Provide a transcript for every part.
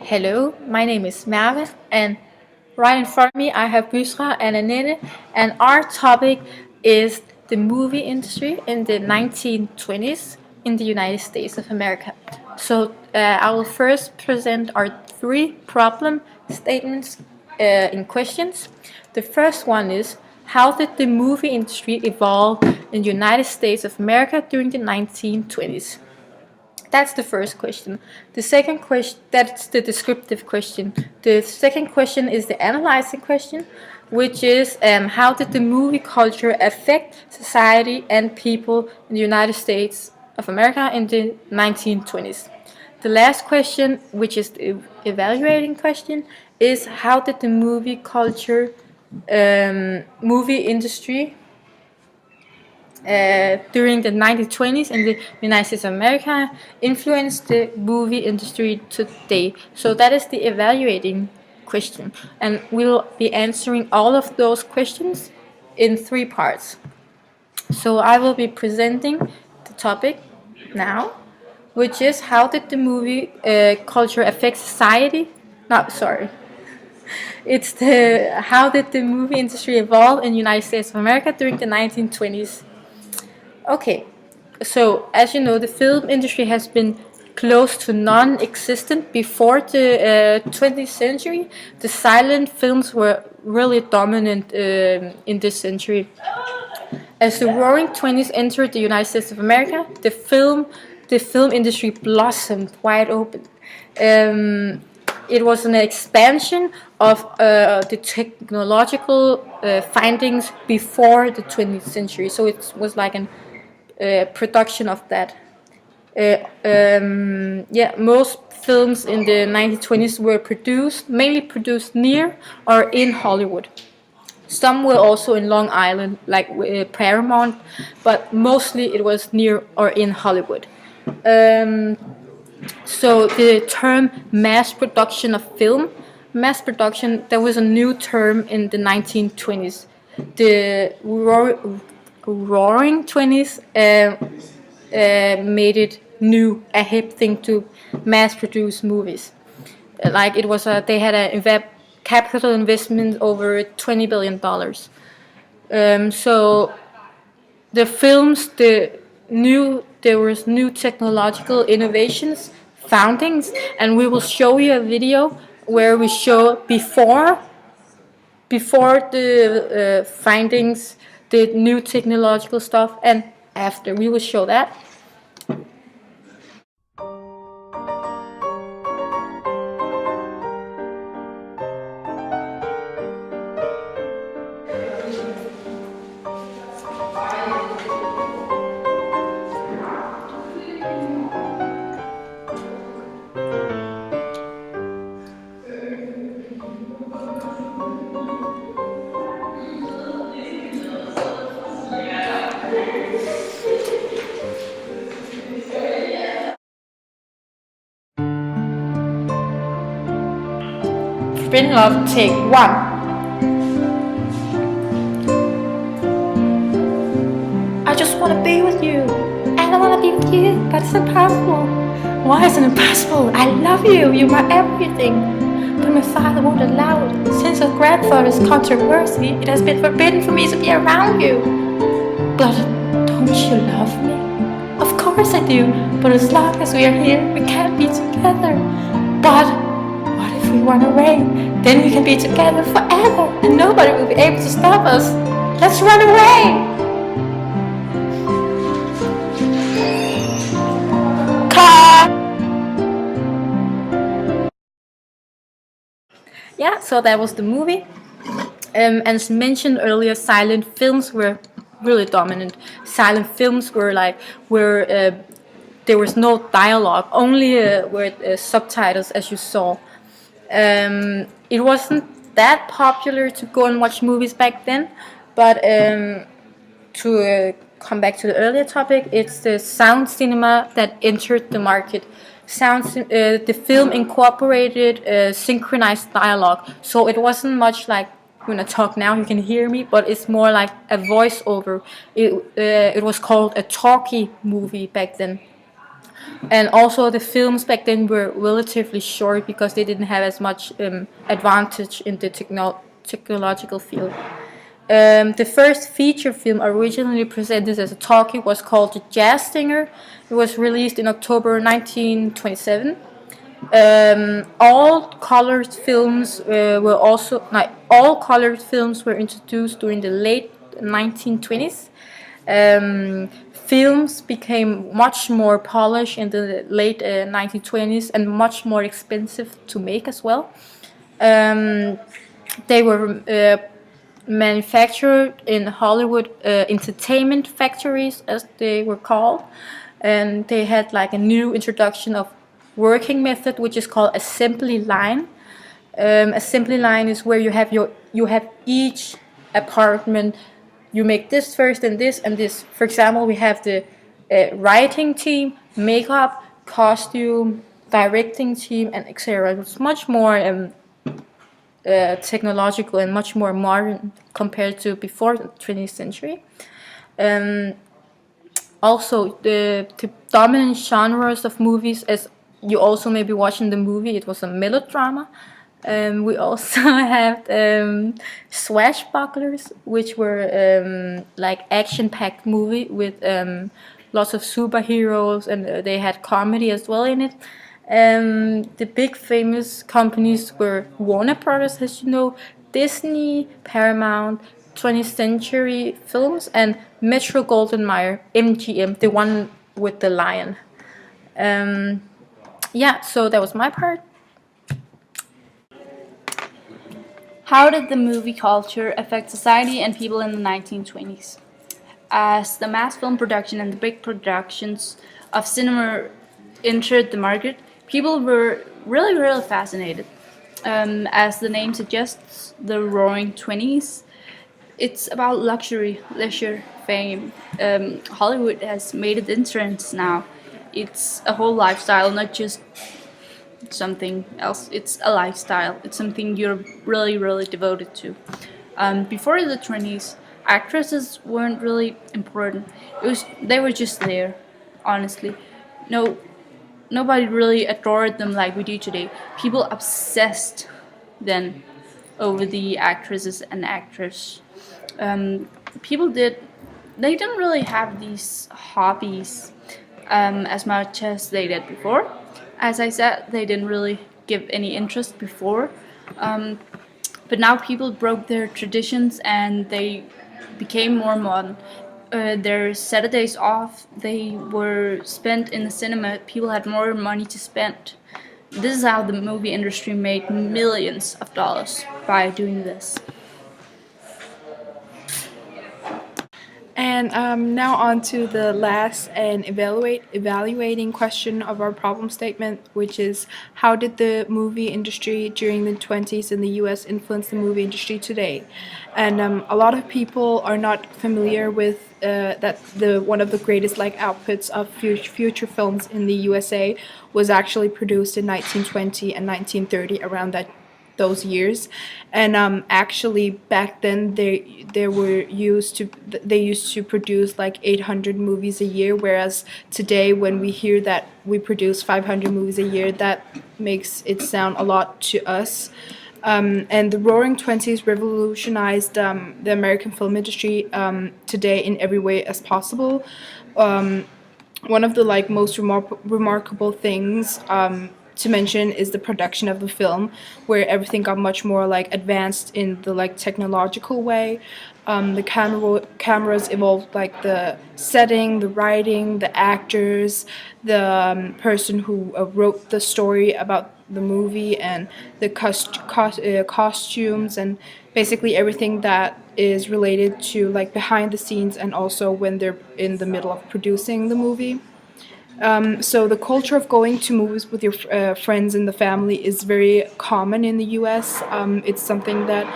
Hello, my name is Merve, and right in front of me I have Busra and Annette, and our topic is the movie industry in the 1920s in the United States of America. I will first present our three problem statements in questions. The first one is, how did the movie industry evolve in the United States of America during the 1920s? That's the first question. The second question, that's the descriptive question. The second question is the analyzing question, which is how did the movie culture affect society and people in the United States of America in the 1920s? The last question, which is the evaluating question, is how did the movie culture, movie industry during the 1920s in the United States of America influenced the movie industry today. So that is the evaluating question, and we'll be answering all of those questions in three parts. So I will be presenting the topic now, which is how did the movie culture affect society? No, sorry. It's the how did the movie industry evolve in the United States of America during the 1920s? Okay, so as you know, the film industry has been close to non-existent before the 20th century. The silent films were really dominant in this century. As the Roaring Twenties entered the United States of America, the film industry blossomed wide open. It was an expansion of the technological findings before the 20th century. So it was like an production of that. Most films in the 1920s were mainly produced near or in Hollywood. Some were also in Long Island, like Paramount, but mostly it was near or in Hollywood. So the term mass production of film, mass production, that was a new term in the 1920s. The Roaring Twenties made it new, a hip thing to mass produce movies. Like it was, they had a capital investment over $20 billion. So the films, there was new technological innovations, foundings, and we will show you a video where we show before the findings, the new technological stuff, and after. We will show that. Spin Love, take one. I just want to be with you, and I want to be with you, but it's impossible. Why is it impossible? I love you, you're my everything. But my father won't allow it. Since our grandfather's controversy, it has been forbidden for me to be around you. But don't you love me? Of course I do, but as long as we are here, we can't be together. But what if we run away? Then we can be together forever, and nobody will be able to stop us. Let's run away! Yeah, so that was the movie. As mentioned earlier, silent films were really dominant. Silent films were like where there was no dialogue, only were subtitles, as you saw. It wasn't that popular to go and watch movies back then, but to come back to the earlier topic, it's the sound cinema that entered the market. The film incorporated synchronized dialogue, so it wasn't much like when I talk now you can hear me, but it's more like a voiceover. It was called a talkie movie back then. And also the films back then were relatively short because they didn't have as much advantage in the technological field. The first feature film originally presented as a talkie was called The Jazz Singer. It was released in October 1927. All colored films were introduced during the late 1920s. Films became much more polished in the late 1920s and much more expensive to make as well. They were manufactured in Hollywood entertainment factories, as they were called, and they had like a new introduction of working method, which is called assembly line. Assembly line is where you have each apartment. You make this first and this and this. For example, we have the writing team, makeup, costume, directing team, and etc. It's much more technological and much more modern compared to before the 20th century. Also, the dominant genres of movies, as you also may be watching the movie, it was a melodrama. We also have Swashbucklers, which were like action-packed movie with lots of superheroes, and they had comedy as well in it. The big famous companies were Warner Brothers, as you know, Disney, Paramount, 20th Century Films, and Metro Goldwyn Mayer, MGM, the one with the lion. Yeah, so that was my part. How did the movie culture affect society and people in the 1920s? As the mass film production and the big productions of cinema entered the market, people were really fascinated. As the name suggests, the Roaring Twenties, it's about luxury, leisure, fame. Hollywood has made it entrance now. It's a whole lifestyle, not just something else. It's a lifestyle. It's something you're really devoted to. Before the 20s, actresses weren't really important. They were just there, honestly. Nobody really adored them like we do today. People obsessed then over the actresses and actors. People they didn't really have these hobbies as much as they did before. As I said, they didn't really give any interest before. But now people broke their traditions and they became more modern. Their Saturdays off, they were spent in the cinema. People had more money to spend. This is how the movie industry made millions of dollars by doing this. And now on to the last and evaluating question of our problem statement, which is how did the movie industry during the 20s in the US influence the movie industry today? And a lot of people are not familiar with that one of the greatest like outputs of future films in the USA was actually produced in 1920 and 1930, around those years. And actually back then they used to produce like 800 movies a year, whereas today when we hear that we produce 500 movies a year, that makes it sound a lot to us. And the Roaring Twenties revolutionized the American film industry today in every way as possible. One of the like most remarkable things to mention is the production of the film, where everything got much more like advanced in the like technological way. The cameras evolved, like the setting, the writing, the actors, the person who wrote the story about the movie, and the costumes, and basically everything that is related to like behind the scenes and also when they're in the middle of producing the movie. So the culture of going to movies with your friends and the family is very common in the US. It's something that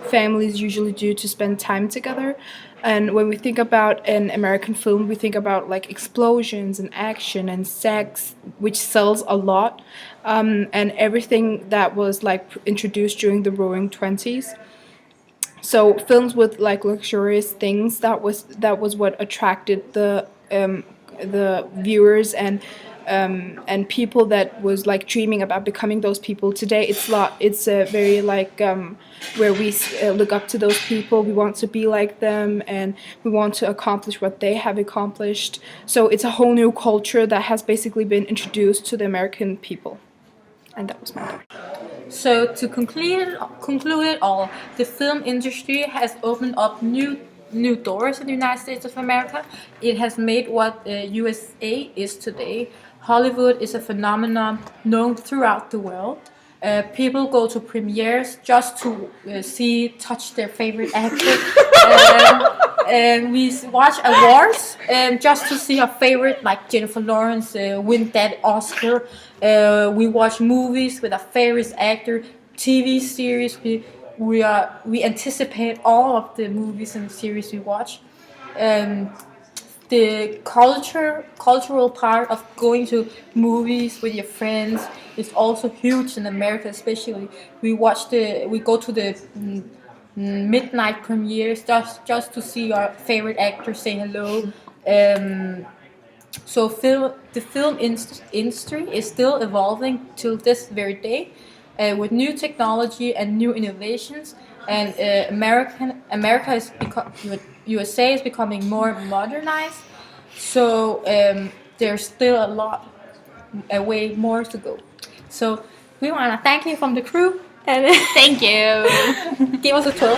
families usually do to spend time together. And when we think about an American film, we think about like explosions and action and sex, which sells a lot, and everything that was like introduced during the Roaring Twenties. So films with like luxurious things, that was what attracted the viewers, and and people that was like dreaming about becoming those people. Today it's very like where we look up to those people, we want to be like them, and we want to accomplish what they have accomplished. So it's a whole new culture that has basically been introduced to the American people. And that was my part. So to conclude it all, the film industry has opened up new doors in the United States of America. It has made what USA is today. Hollywood is a phenomenon known throughout the world. People go to premieres just to touch their favorite actor. And we watch awards just to see our favorite, like Jennifer Lawrence, win that Oscar. We watch movies with our favorite actor, TV series. We anticipate all of the movies and series we watch. The cultural part of going to movies with your friends is also huge in America, especially. We go to the midnight premieres just to see our favorite actor say hello. So the film industry is still evolving till this very day, with new technology and new innovations. And USA is becoming more modernized. So there's still a way more to go. So we want to thank you from the crew and Thank you. give us a twirl.